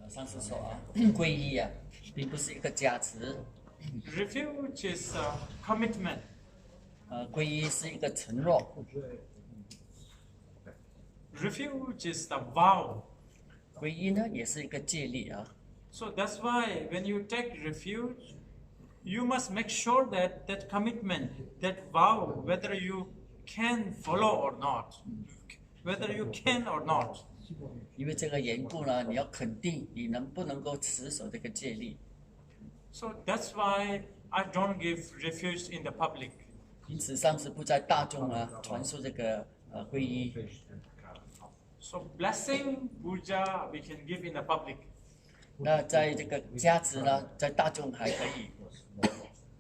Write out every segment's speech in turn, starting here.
上次说啊，皈依啊，并不是一个价值， Refuge is a commitment. 皈依是一个承诺， Refuge is the vow. 皈依呢也是一个戒律啊。 So that's why when you take refuge, you must make sure that that commitment, that vow, whether you can follow or not, whether you can or not. 因为这个缘故呢，你要肯定你能不能够持守这个戒律。 So that's why I don't give refuge in the public. 因此，上次不在大众啊传授这个皈依。 So blessing, puja, we can give in the public. 那在这个加持呢，在大众还可以，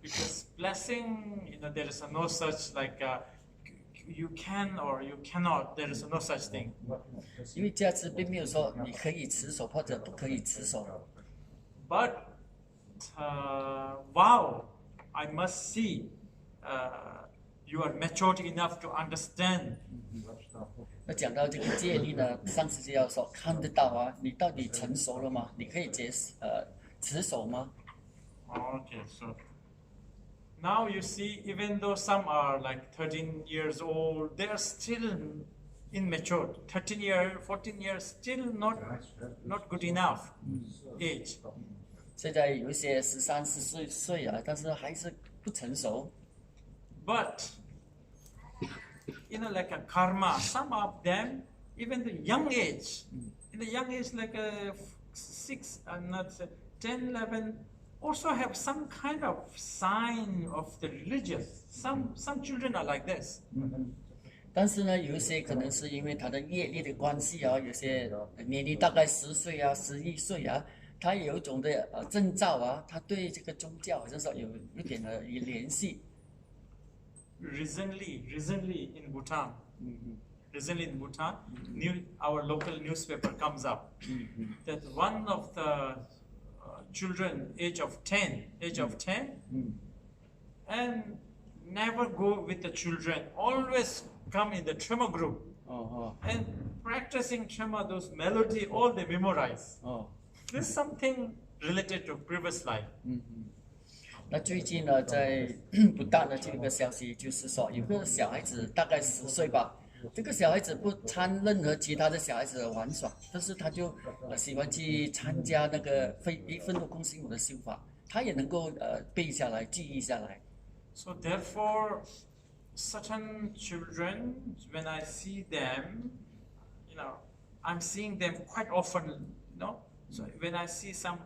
Because blessing, there is no such like you can or you cannot. There is no such thing. 因为加持并没有说你可以持守或者不可以持守。 But vow, I must see you are matured enough to understand. 那讲到这个戒律呢，上次就要说看得到啊，你到底成熟了吗？你可以持守吗？ Okay, so now you see, even though some are like 13 years old, they are still immature. 13 years, 14 years, still not good enough age. 现在有一些13、14岁啊，但是还是不成熟。 But like a karma, some of them, even the young age, in the young age like 6, I'm not 10, 11, also have some kind of sign of the religious. Some children are like this. 但是呢，有一些可能是因为他的业力的关系啊，有些年龄大概10岁啊、11岁啊，他有一种的征兆啊，他对这个宗教好像说有一点的联系。 Recently in Bhutan, our local newspaper comes up that one of the children, age of 10, and never go with the children, always come in the Trema group, and practicing Trema, those melody, all they memorize. 哦， This is something related to previous life. 那最近呢，在不断的这个消息，就是说有个小孩子大概10岁吧，这个小孩子不参任何其他的小孩子的玩耍，但是他就喜欢去参加那个愤怒空心母的修法，他也能够背下来、记忆下来。 So therefore, certain children, when I see them, I'm seeing them quite often, So when I see some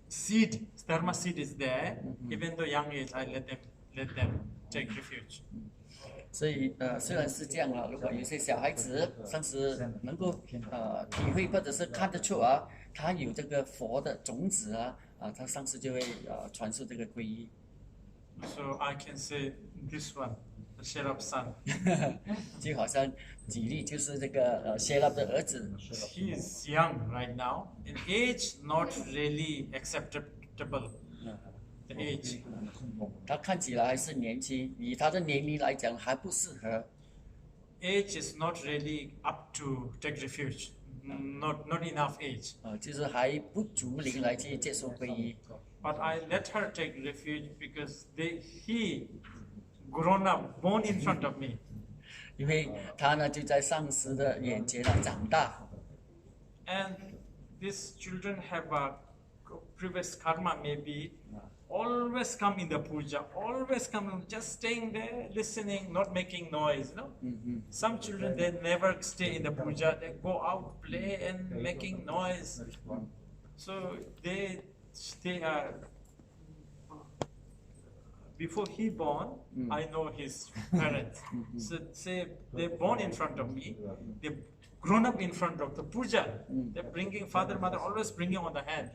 seed, dharma seed is there, even though young age, I let them take refuge. 所以虽然是这样啊，如果有些小孩子上次能够体会或者是看得出啊，他有这个佛的种子啊，他上次就会传授这个皈依。 So I can say this one, the Sherab son. 就好像举例就是这个谢拉的儿子， He is young right now. In age, not really acceptable. The age. 他看起来还是年轻，以他的年龄来讲还不适合。 Age is not really up to take refuge. Not enough age. 就是还不足龄来去接受皈依。 But I let her take refuge because he grown up, born in front of me. 因为他呢就在上师的眼前长大， And these children have a previous karma maybe. Always come in the puja, always come, just staying there, listening, not making noise. Some children, they never stay in the puja, they go out, play and making noise. So they are, before he born, I know his parents. So say they born in front of me, they grown up in front of the puja. They're bringing father, mother, always bringing on the hand.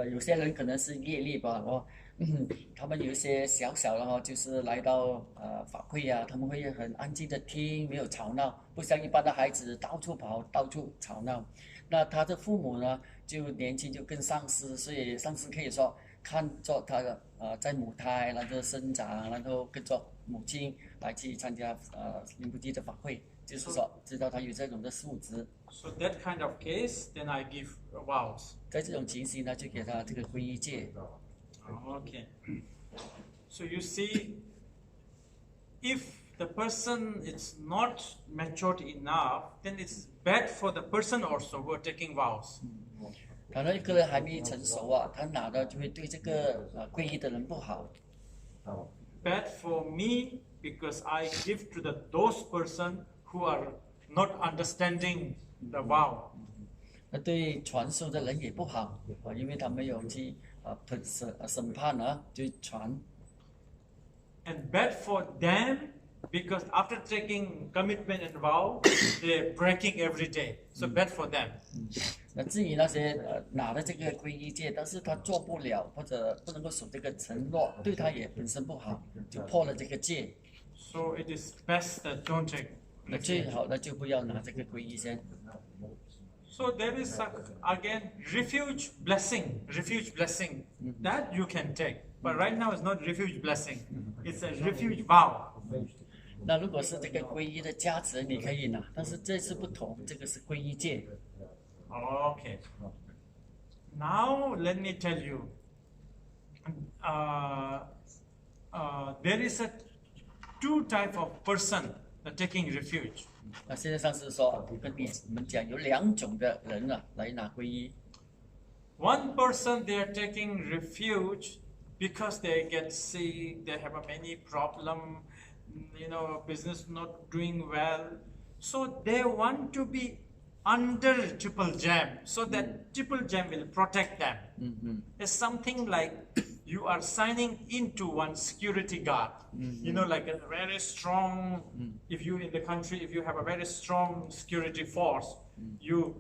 有些人可能是业力吧，他们有一些小小的就是来到法会啊，他们会很安静的听，没有吵闹，不像一般的孩子到处跑、到处吵闹。那他的父母呢，就年轻就跟上师，所以上师可以说看着他的在母胎，然后生长，然后跟着母亲来去参加灵布基的法会，就是说知道他有这种的素质， So that kind of case, then I give vows. 在这种情形呢，就给他这个皈依戒。 Okay. So you see, if the person is not matured enough, then it's bad for the person also who are taking vows. 可能一个人还没成熟啊，他拿的就会对这个皈依的人不好。 Bad for me because I give to those person who are not understanding the vow. 那对传授的人也不好啊，因为他没有去审判啊，就传。 And bad for them because after taking commitment and vow, they're breaking every day. So bad for them. 那至于那些拿了这个皈依戒，但是他做不了或者不能够守这个承诺，对他也本身不好，就破了这个戒。 So it is best that don't take. 那最好的就不要拿这个皈依先。 So there is again refuge blessing that you can take. But right now it's not refuge blessing. It's a refuge vow. 那如果是这个皈依的价值，你可以拿，但是这次不同，这个是皈依戒。 Okay. Now let me tell you. There is a two type of person that taking refuge. 那现在上是说跟你们讲，有2种的人啊来拿皈依。 One person they are taking refuge because they get sick, they have a many problem, business not doing well. So they want to be under triple gem so that triple gem will protect them. It's something like you are signing into one security guard. Like a very strong, if you in the country, if you have a very strong security force, you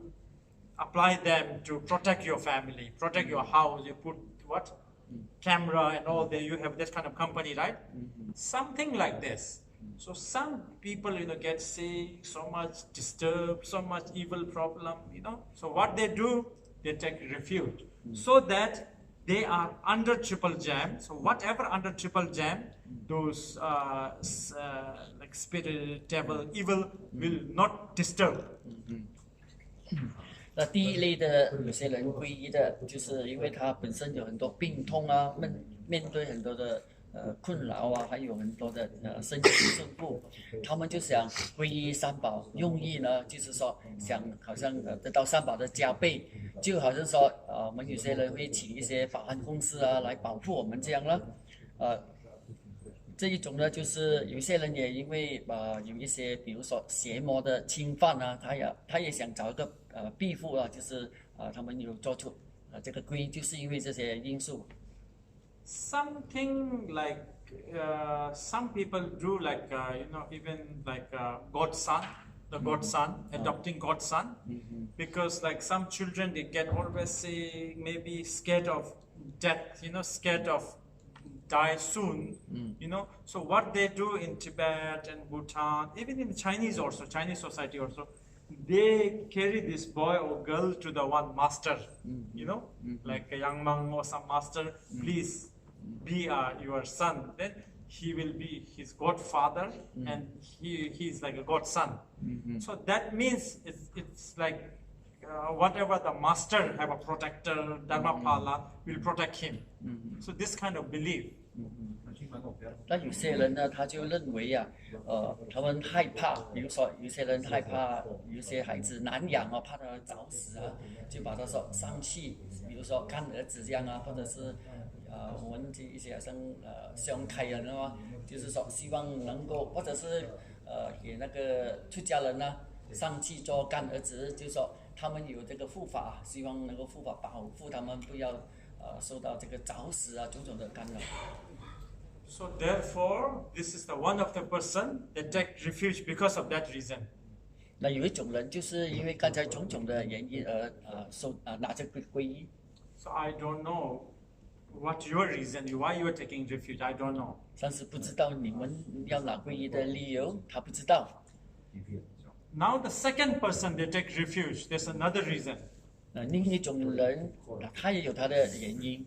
apply them to protect your family, protect your house, you put what? Camera and all there, you have that kind of company, right? Something like this. So some people, get sick, so much disturbed, so much evil problem, So what they do, they take refuge. So that they are under triple gem. So whatever under triple gem, those like spirit, devil, evil will not disturb. 那第一类的有些人皈依的，就是因为他本身有很多病痛啊，面对很多的困扰啊，还有很多的身体不顺服，他们就想皈依三宝，用意呢就是说想好像得到三宝的加倍，就好像说我们有些人会请一些保安公司啊来保护我们这样了，这一种呢，就是有些人也因为有一些，比如说邪魔的侵犯啊，他也想找一个庇护啊，就是他们有做出这个皈依，就是因为这些因素。Something like some people do like even like godson, the godson, adopting godson, because like some children they get always sick, maybe scared of death, scared of die soon, So what they do in Tibet and Bhutan, even in Chinese society also, they carry this boy or girl to the one master, like a young monk or some master, please be your son. Then he will be his godfather and he is like a godson. So that means it's like whatever the master have a protector, Dharmapala will protect him. So this kind of belief. 那有些人呢，他就认为啊，他们害怕，比如说有些人害怕，有些孩子难养啊，怕他早死啊，就把他说上去，比如说看儿子这样啊，或者是我们一些像兄开人啊，就是说希望能够，或者是给那个出家人呢上去做干儿子，就是说他们有这个护法，希望能够护法保护他们，不要受到这个早死啊种种的干扰。So therefore, this is the one of the person that take refuge because of that reason. 那有一种人就是因为刚才种种的原因而拿着皈依。So I don't know what your reason, why you are taking refuge. I don't know. 但是不知道你们要拿皈依的理由，他不知道。Now the second person they take refuge. There's another reason. 另一种人，他也有他的原因。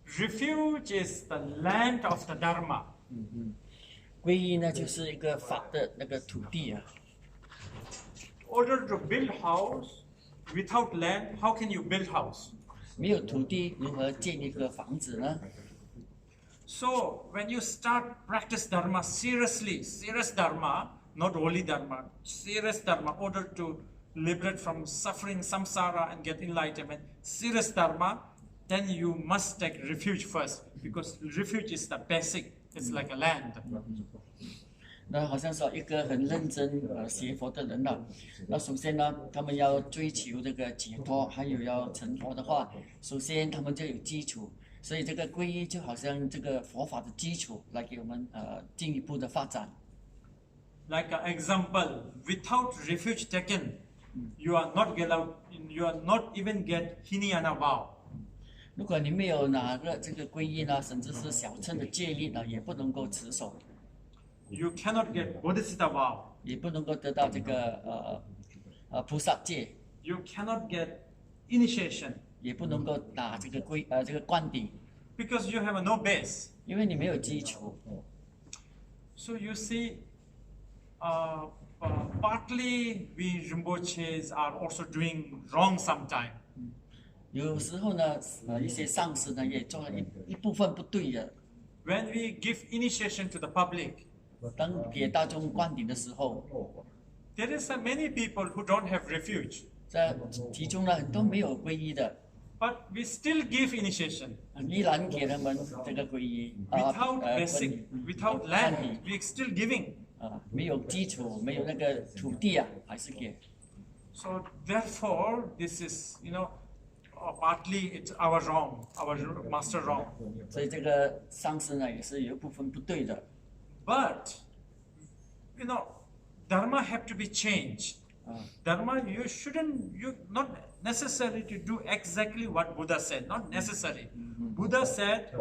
Refuge is the land of the Dharma. 皈依呢，就是一个法的那个土地啊。order to build house without land, how can you build house? 没有土地，如何建一个房子呢？ So when you start practice dharma seriously, serious dharma, not holy dharma, serious dharma, order to liberate from suffering, samsara, and get enlightenment, serious dharma, then you must take refuge first, because refuge is the basic. It's like a land. 那好像说一个很认真学佛的人呢，那首先呢，他们要追求这个解脱，还有要成佛的话，首先他们就有基础，所以这个皈依就好像这个佛法的基础，来给我们进一步的发展。 Like an example, without refuge taken, you are not allowed, you are not even get Hinayana vow. 如果你没有拿个这个皈依呢，甚至是小乘的戒律呢，也不能够持守， You cannot get Bodhisattva vow. 也不能够得到这个菩萨戒， You cannot get initiation 也不能够打这个这个灌顶， because you have no base. 因为你没有基础。 So you see, partly we Rinpoches are also doing wrong sometime. 有时候呢，一些上司呢也做了一部分不对的。 When we give initiation to the public, 当给大众灌顶的时候， there is many people who don't have refuge, 在其中呢很多没有皈依的， but we still give initiation 依然给他们这个皈依 without basic, without 灌 land. 顶 We still giving. 没有基础，没有那个土地啊，还是给。 So therefore, this is partly it's our wrong, our master wrong. 所以这个上司呢也是有一部分不对的。 But dharma have to be changed. Dharma, you not necessary to do exactly what Buddha said. Not necessary. Buddha said,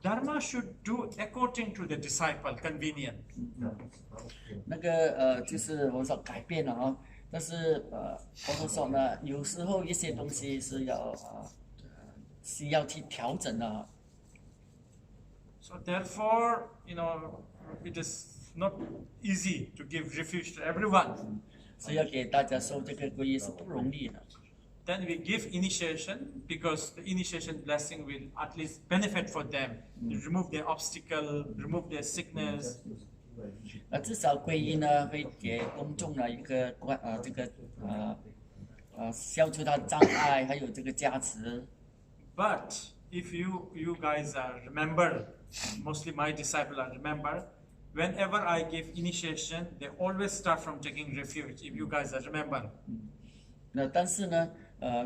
dharma should do according to the disciple, convenient. 那个就是我说改变了啊，但是佛陀说呢，有时候一些东西是要需要去调整的。 So therefore, it is not easy to give refuge to everyone. 所以要给大家受这个皈依是不容易的。 Then we give initiation because the initiation blessing will at least benefit for them, remove their obstacle, remove their sickness. 至少皈依呢会给公众呢一个消除他的障碍，还有这个加持。 But if you guys remember, mostly my disciples remember, whenever I give initiation, they always start from taking refuge. If you guys remember. 那但是呢，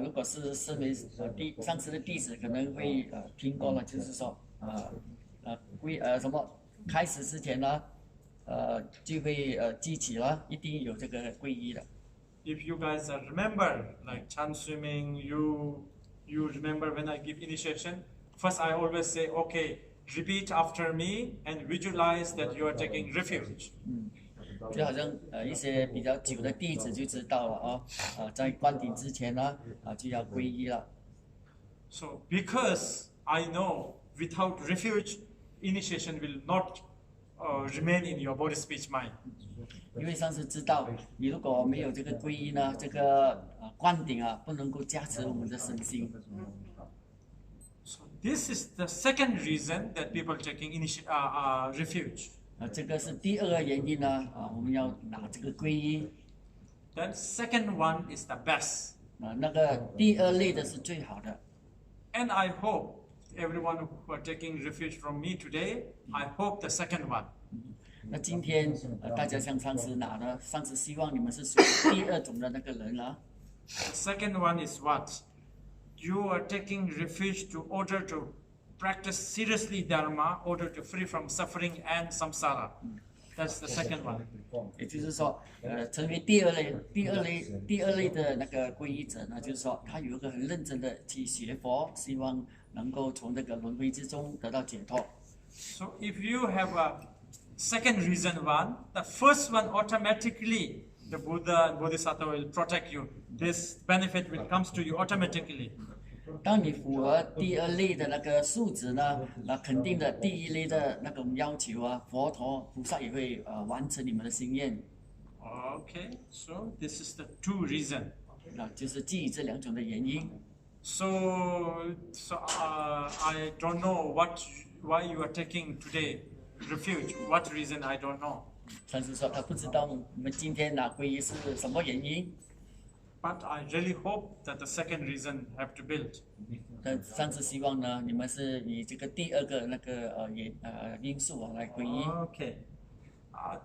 如果是身为上师的弟子，可能会听过了，就是说什么开始之前呢，就会记起了，一定有这个皈依的。 If you guys remember, like Chan Swimming, you remember when I give initiation, first I always say, okay, repeat after me and visualize that you are taking refuge. 就好像一些比较久的弟子就知道了在灌顶之前呢就要皈依了。 So because I know without refuge, initiation will not remain in your body, speech, mind. 因为上次知道，你如果没有这个皈依呢，这个灌顶不能够加持我们的身心。 So this is the second reason that people taking refuge. 这个是第二个原因呢我们要拿这个皈依。 Then second one is the best. 那个第二类的是最好的。 And I hope everyone who are taking refuge from me today, I hope the second one. 那今天大家向上司拿呢，上司希望你们是属于第二种的那个人啊。 The second one is what? You are taking refuge to order to practice seriously dharma, order to free from suffering and samsara. That's the second one. 也就是说，成为第二类的那个皈依者呢，就是说他有一个很认真的去学佛，希望能够从这个轮回之中得到解脱。 So if you have a second reason one, the first one automatically the Buddha and Bodhisattva will protect you. This benefit will comes to you automatically. 当你符合第二类的那个素质呢，那肯定的第一类的那种要求佛陀菩萨也会完成你们的心愿。Okay, so this is the two reason. 就是基于这两种的原因。So I don't know why you are taking today refuge. What reason I don't know. 上司说他不知道我们今天拿皈依是什么原因， But I really hope that the second reason have to build. 但上司希望呢，你们是以这个第二个那个因素来皈依。 Okay,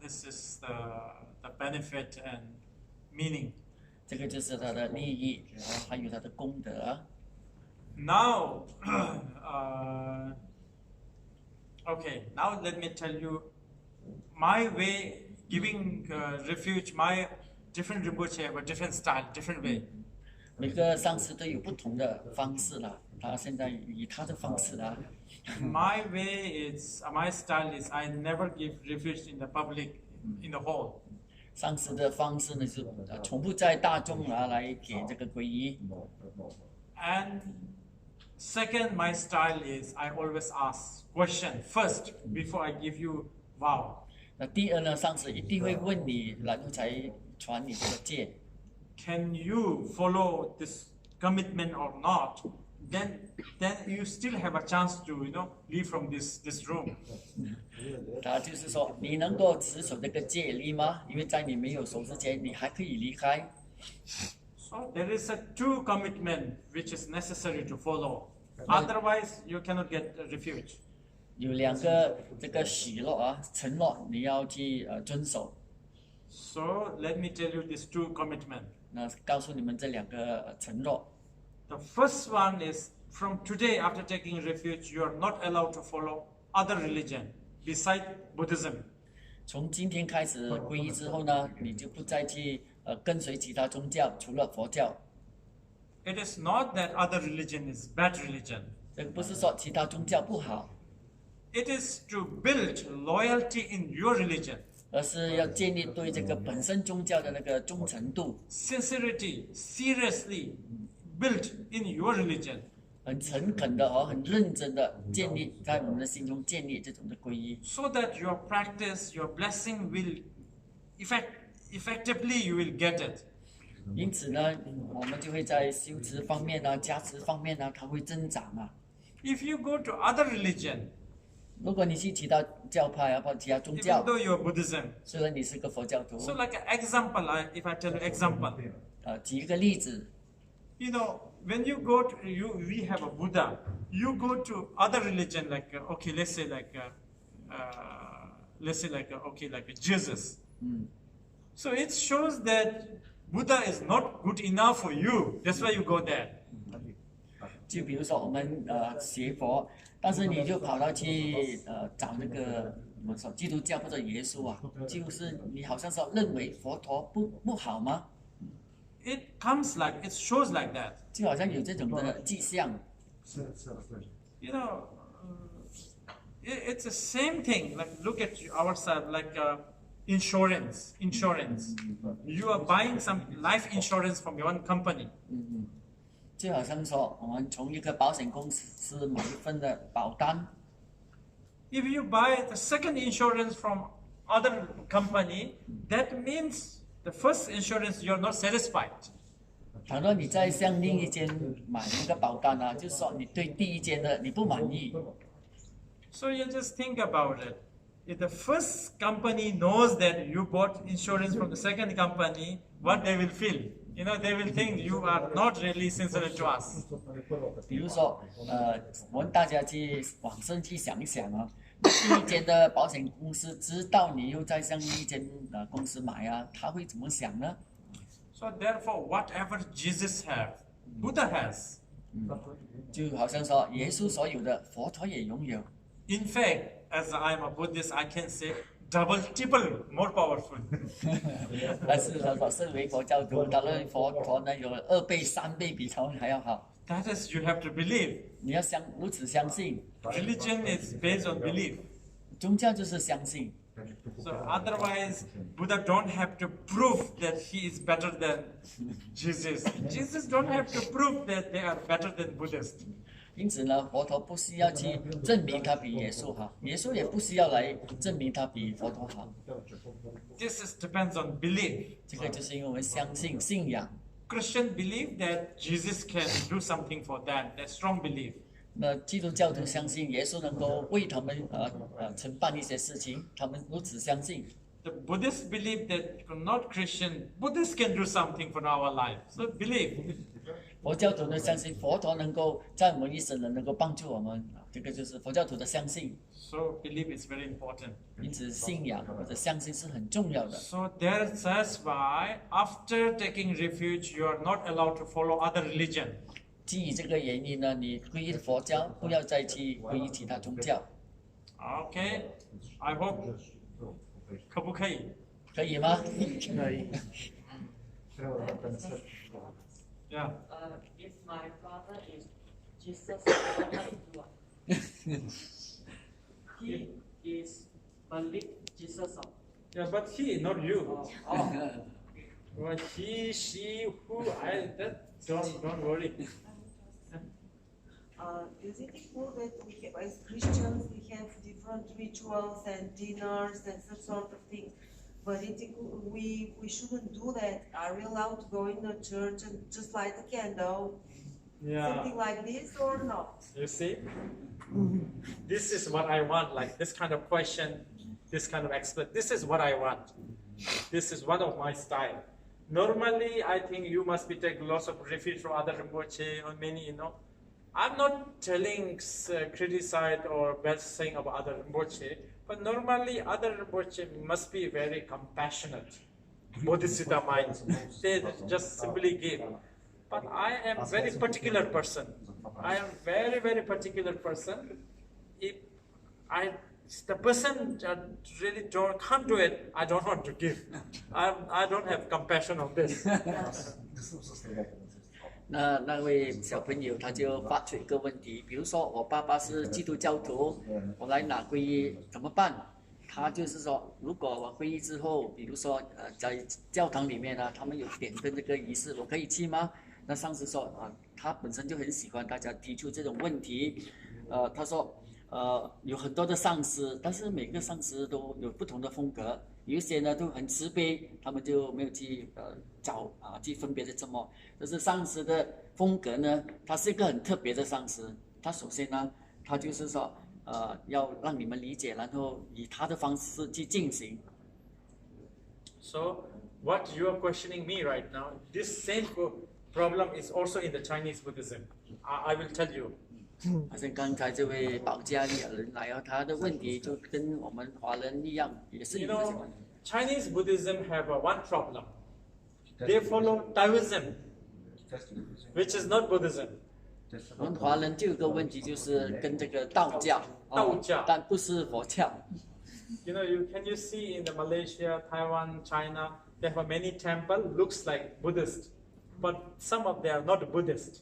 this is the benefit and meaning. 这个就是他的利益，然后还有他的功德。 Now, okay. Now let me tell you my way giving refuge. My different Rinpoche have a different style, different way. 每个上司都有不同的方式啦，他现在以他的方式啦。 My way is my style is I never give refuge in the public, in the hall. 上司的方式呢是从不在大众来给这个皈依。 And second, my style is I always ask question first before I give you vow. 那第二呢，上司一定会问你，然后才传你这个戒。 Can you follow this commitment or not? Then you still have a chance to leave from this room. 他就是说，你能够持守这个戒律吗？因为在你没有守之前，你还可以离开。 So there is a two commitment which is necessary to follow. Otherwise, you cannot get a refuge. 有两个这个许诺承诺你要去遵守。 So let me tell you these two commitment. 那告诉你们这两个承诺。 The first one is from today, after taking refuge, you are not allowed to follow other religion beside Buddhism. 从今天开始皈依之后呢，你就不再去跟随其他宗教，除了佛教。 It is not that other religion is bad religion. 这个不是说其他宗教不好， It is to build loyalty in your religion, 而是要建立对这个本身宗教的那个忠诚度， sincerity, seriously built in your religion. 很诚恳的很认真的建立在我们的心中建立这种的皈依， So that your practice, your blessing will effectively you will get it. 因此呢，我们就会在修持方面加持方面它会增长啊。 If you go to other religion, 如果你去其他教派或者其他宗 even 教， though you are Buddhism, 虽然你是个佛教徒， so like an example, if I tell you example, 举一个例子， when you go to we have a Buddha. You go to other religion like okay, let's say like Jesus. So it shows that Buddha is not good enough for you. That's why you go there. 就比如说我们学佛，但是你就跑到去找那个我们说基督教或者耶稣就是你好像说认为佛陀不好吗？ It shows like that. 就好像有这种的迹象。 It's the same thing. Like look at ourselves, like insurance. You are buying some life insurance from your own company. 就好像说我们从一个保险公司买一份的保单， If you buy the second insurance from other company, that means the first insurance you are not satisfied. 倘若你再向另一间买那个保单就是说你对第一间的你不满意。 So you just think about it. If the first company knows that you bought insurance from the second company, what they will feel? They will think you are not really sincere to us. 比如说，我们大家去往深去想一想第一间的保险公司知道你又在向另一间公司买他会怎么想呢？ So therefore, whatever Jesus has, Buddha has. 就好像说耶稣所有的，佛陀也拥有。 In fact, as I am a Buddhist, I can say double, triple more powerful. 但是他说身为佛教徒，他认为佛陀呢有2倍、3倍比他们还要好。 That is, you have to believe. 你要如此相信， Religion is based on belief. 宗教就是相信。 So otherwise, Buddha don't have to prove that he is better than Jesus. Jesus don't have to prove that they are better than Buddhists. 因此呢，佛陀不需要去证明他比耶稣好，耶稣也不需要来证明他比佛陀好。This depends on belief. 这个就是因为我们相信信仰。Christian believe that Jesus can do something for them. That's strong belief. 那基督教徒相信耶稣能够为他们承办一些事情，他们如此相信。The Buddhists believe that not Christian, Buddhists can do something for our life. So believe. 佛教徒呢相信佛陀能够在我们一生能够帮助我们，这个就是佛教徒的相信。So belief is very important. 因此信仰或者相信是很重要的。So that's why after taking refuge, you are not allowed to follow other religion. 基于这个原因呢，你皈依佛教，不要再去皈依其他宗教。Okay, I hope 可不可以？可以吗？可以。 Yeah. If my father is Jesus, what I do? He is believe Jesus. Yeah, but he, not you. Oh. But he, she, who, don't worry. Is it cool that we have, as Christians, we have different rituals and dinners and such sort of things? But we shouldn't do that. Are we allowed to go in the church and just light a candle? Yeah. Something like this or not? You see? This is what I want, like this kind of question, this kind of expert. This is what I want. This is one of my style. Normally, I think you must be taking lots of refuge from other Rinpoche or many, I'm not telling, criticize or bad saying about other Rinpoche, but normally other Rinpoche must be very compassionate. Bodhisattva mind. They just simply give. But I am a very particular person. I am very, very particular person. If the person really can't do it, I don't want to give. I don't have compassion on this. 那位小朋友他就发出一个问题，比如说我爸爸是基督教徒，我来拿皈依怎么办？他就是说，如果我皈依之后，比如说在教堂里面呢，他们有点灯这个仪式，我可以去吗？那上司说他本身就很喜欢大家提出这种问题，他说有很多的上司，但是每个上司都有不同的风格，有一些呢都很慈悲，他们就没有去去分别的这么。但是上司的风格呢，他是一个很特别的上司。他首先呢，他就是说要让你们理解，然后以他的方式去进行。So what you are questioning me right now, this same problem is also in the Chinese Buddhism. I will tell you. 好像刚才这位保加利亚人来他的问题就跟我们华人一样，也是有这些问题。Chinese Buddhism have one problem. They follow Taoism, which is not Buddhism. 我们华人就有个问题，就是跟这个道教，但不是佛教。Can you see in the Malaysia, Taiwan, China, they have many temple looks like Buddhist, but some of them are not Buddhist.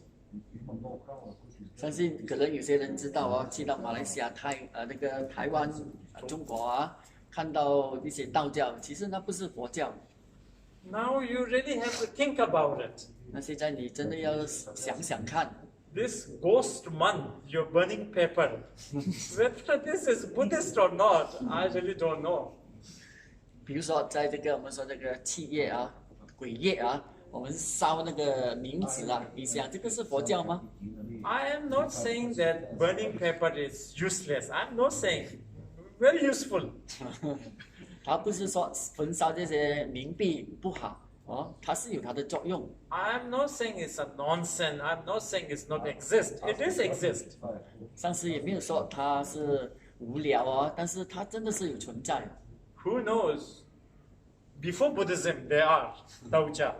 相信可能有些人知道去到马来西亚、那个台湾、中国看到一些道教，其实那不是佛教。Now you really have to think about it. 那现在你真的要想想看。This ghost month, you're burning paper. Whether this is Buddhist or not, I really don't know. 比如说，在这个我们说这个七月鬼月我们烧那个冥纸你想这个是佛教吗？ I am not saying that burning paper is useless. I'm not saying very useful. 他不是说焚烧这些冥币不好它是有它的作用。I'm not saying it's a nonsense. I'm not saying it's not exist. It is exist. 上师也没有说它是无聊但是它真的是有存在。Who knows? Before Buddhism, there are Taoja.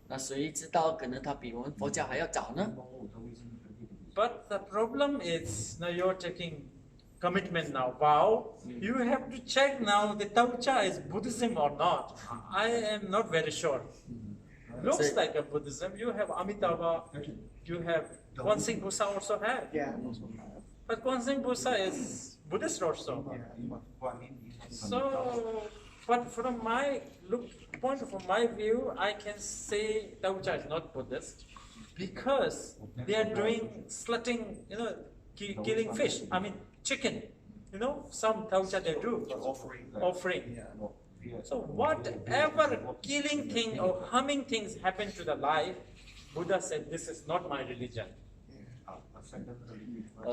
那谁知道可能它比我们佛教还要早呢？ But the problem is now you're taking commitment now, vow. You have to check now the Taoja is Buddhism or not. I am not very sure. Looks like a Buddhism. You have Amitabha, you have Kwanzin Busa also have. Yeah. But Kwanzin Busa is Buddhist also. So, but from my point, from my view, I can say Taoja is not Buddhist. Because they are doing slaughting, killing fish. I mean chicken. Some Taucha they do offering. So whatever killing thing or harming things happen to the life, Buddha said, this is not my religion.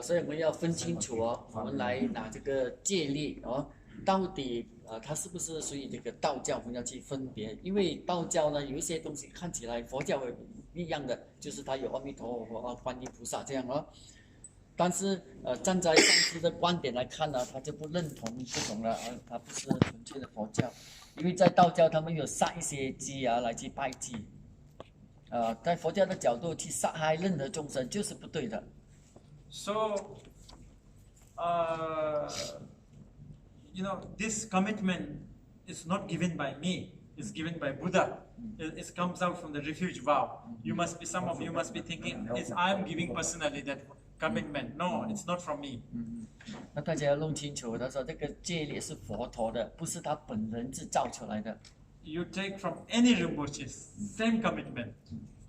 所以我们要分清楚哦，我们来拿这个戒律哦，到底它是不是属于这个道教，我们要去分别。因为道教呢，有一些东西看起来佛教一样的，就是它有阿弥陀佛、观音菩萨这样哦。但是站在上师的观点来看呢，他就不认同这种了，它不是纯粹的佛教。因为在道教他们有杀一些鸡啊来去拜祭，在佛教的角度去杀害任何众生就是不对的。So, this commitment is not given by me. It's given by Buddha. It comes out from the refuge vow. Some of you must be thinking, I'm giving personally that commitment. No, it's not from me. 那大家要弄清楚，他说这个戒律是佛陀的，不是他本人制造出来的。You take from any Rinpoches, same commitment.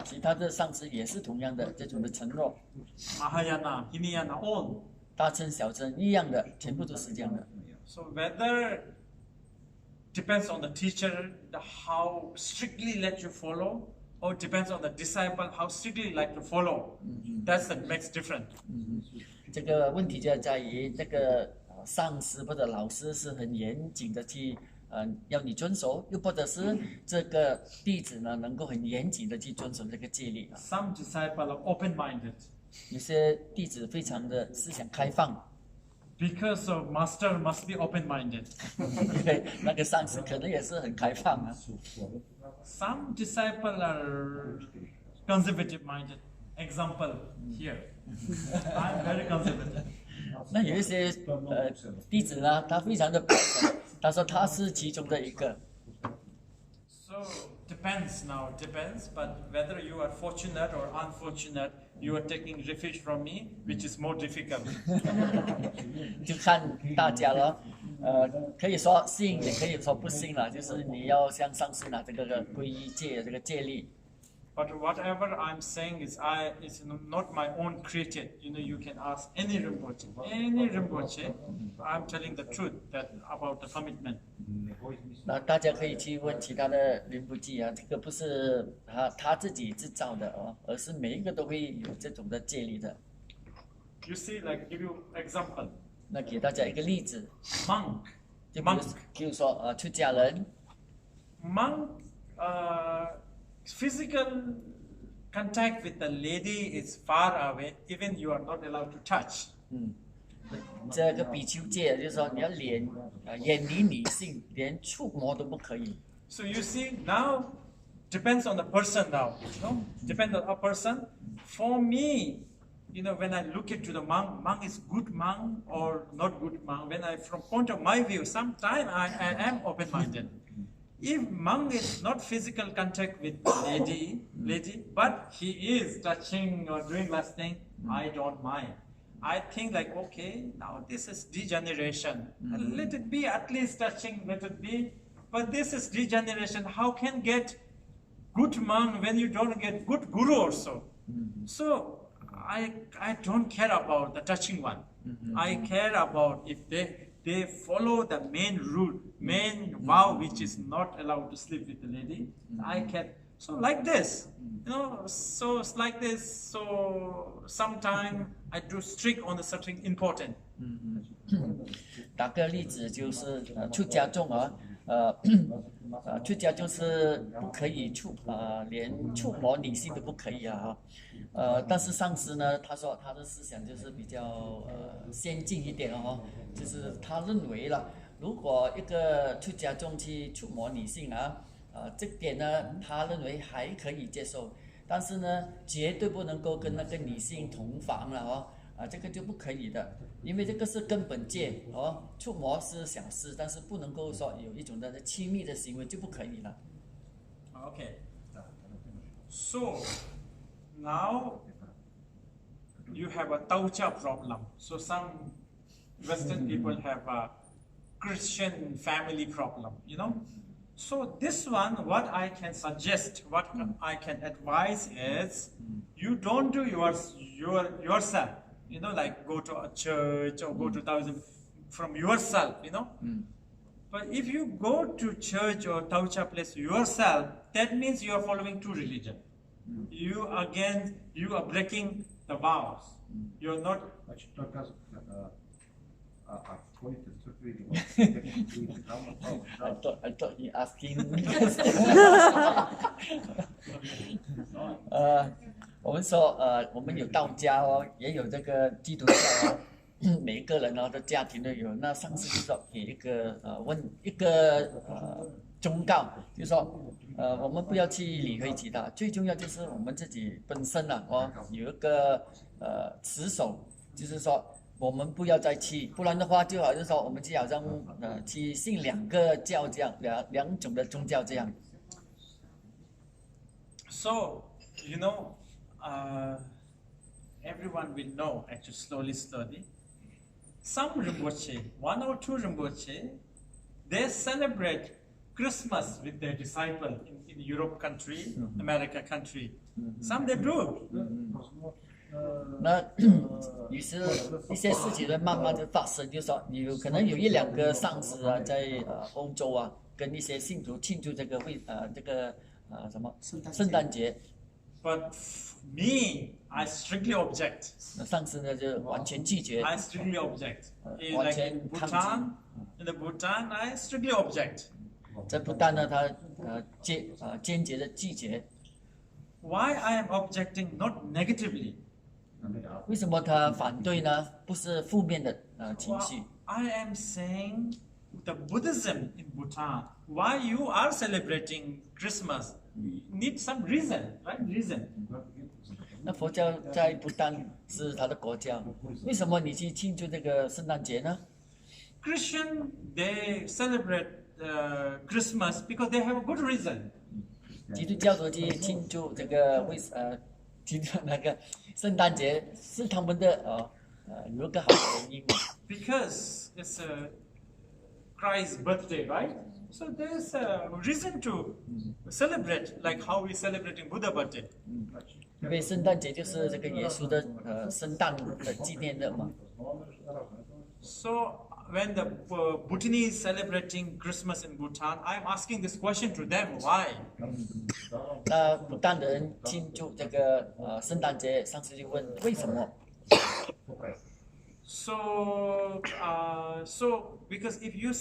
其他的上师也是同样的这种的承诺。Mahayana, Hinayana, all. 大乘小乘一样的，全部都是这样的。So whether depends on the teacher, how strictly let you follow, or depends on the disciple, how strictly like to follow. That's the makes difference. 这个问题就在于这个上师或者老师是很严谨的去要你遵守，又或者是这个弟子呢能够很严谨的去遵守这个戒律。Some disciple are open-minded. 有些弟子非常的思想开放。Because of master must be open-minded. 因为那个上师可能也是很开放啊。Some disciple are conservative-minded. Example here. I'm very conservative. 那有一些弟子呢，他非常的保守，他说他是其中的一个。So depends, but whether you are fortunate or unfortunate, you are taking refuge from me, which is more difficult. 就看大家了，可以说信，也可以说不信了，就是你要向上师拿这个皈依戒这个戒律。But whatever I'm saying is not my own created. You can ask any Rinpoche. I'm telling the truth about the commitment. 那大家可以去问其他的仁波切啊，这个不是他自己制造的哦，而是每一个都会有这种的戒律的。You see, like give you example. 那给大家一个例子 ，monk，就比如说出家人 ，monk，physical contact with the lady is far away. Even you are not allowed to touch. 这个比丘戒就是说你要远离女性，连触摸都不可以。So you see now depends on the person now. Depends on a person. For me, when I look into the monk is good monk or not good monk. From point of my view, sometimes I am open-minded. If monk is not physical contact with lady, but he is touching or doing last thing, I don't mind. I think like, okay, now this is degeneration. Let it be at least touching, let it be. But this is degeneration. How can get good monk when you don't get good guru also? So I don't care about the touching one. I care about if they follow the main rule, main vow, which is not allowed to sleep with the lady. I care. So like this, so it's like this. So sometimes I do strict on the certain important. 打个例子就是出家众啊，出家就是不可以连触摸女性都不可以啊。但是上师呢，他说他的思想就是比较先进一点哦，就是他认为了，如果一个出家众去触摸女性啊。这点呢，他认为还可以接受，但是呢，绝对不能够跟那个女性同房了哦，这个就不可以的，因为这个是根本戒哦，触摸是小事，但是不能够说有一种的亲密的行为就不可以了。Okay. So now you have a Taucha problem. So some Western people have a Christian family problem, So this one, what I can suggest, what I can advise is, You don't do yourself. You know, like go to a church or go to thousand from yourself. You know. But if you go to church or Taucha place yourself, that means you are following true religion. You are breaking the vows. You are not. Значит, только входит в церкви, I thought he asking 我们说我们有道家哦，也有这个基督教哦，每一个人哦的家庭都有。那上次就说给一个忠告，就是说我们不要去理会其他，最重要就是我们自己本身啊有一个持守，就是说我们不要再去，不然的话就好像说我们就好像去信两个教这样，两种的宗教这样。So you know, everyone will know actually slowly. Some Rinpoche, 1 or 2 Rinpoche, they celebrate Christmas with their disciple in Europe country, America country. Some they do. 那于是一些事情会慢慢的发生，就是说你可能有1、2个上司啊，在欧洲啊，跟一些信徒庆祝这个什么圣诞节。But me, I strictly object. 那上司呢就完全拒绝。I strictly object. 完 Like 全 in 抗 Bhutan, in the Bhutan, I strictly object. 在不但呢，他坚决的拒绝。Why I am objecting not negatively? 为什么他反对呢？不是负面的情 Well, 绪。 I am saying the Buddhism in Bhutan. Why you are celebrating Christmas? You need some reason, right? Reason. 那佛教在不但是他的国家，为什么你去庆祝这个圣诞节呢？ Christian, they celebrate Christmas because they have a good reason. 基督教徒去庆祝这个庆祝那个圣诞节是他们的有一个好的原因。 Because it's Christ's birthday, right? So there's a reason to celebrate, like how we celebrating Buddha birthday. 因为圣诞节就是这个耶稣的圣诞的纪念日嘛。 So when the Bhutanese celebrating Christmas in Bhutan, I'm asking this question to them: Why? 那不但的人庆祝这个圣诞节，上次就问为什么？ So because if you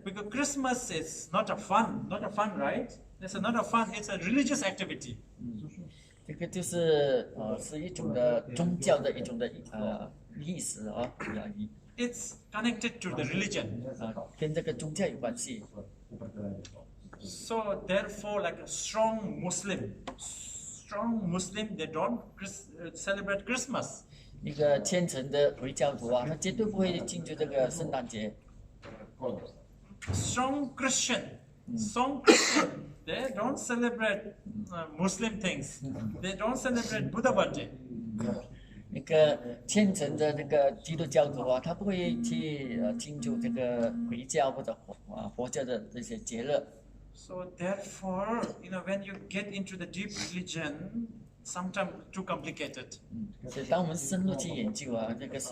because Christmas is not a fun, right? It's not a fun. It's a religious activity. 这个就是是一种的宗教的一种的意思啊， It's connected to the religion. 跟这个宗教有关系。 So therefore, like a strong Muslim, they don't celebrate Christmas. 一个虔诚的回教徒啊，他绝对不会庆祝这个圣诞节。 Strong Christian, they don't celebrate Muslim things. They don't celebrate Buddha birthday. 一个虔诚的那个基督教徒啊，他不会去庆祝这个回教或者佛教的这些节日。 So therefore, when you get into the deep religion, sometimes too complicated. 所以当我们深入去研究啊，这个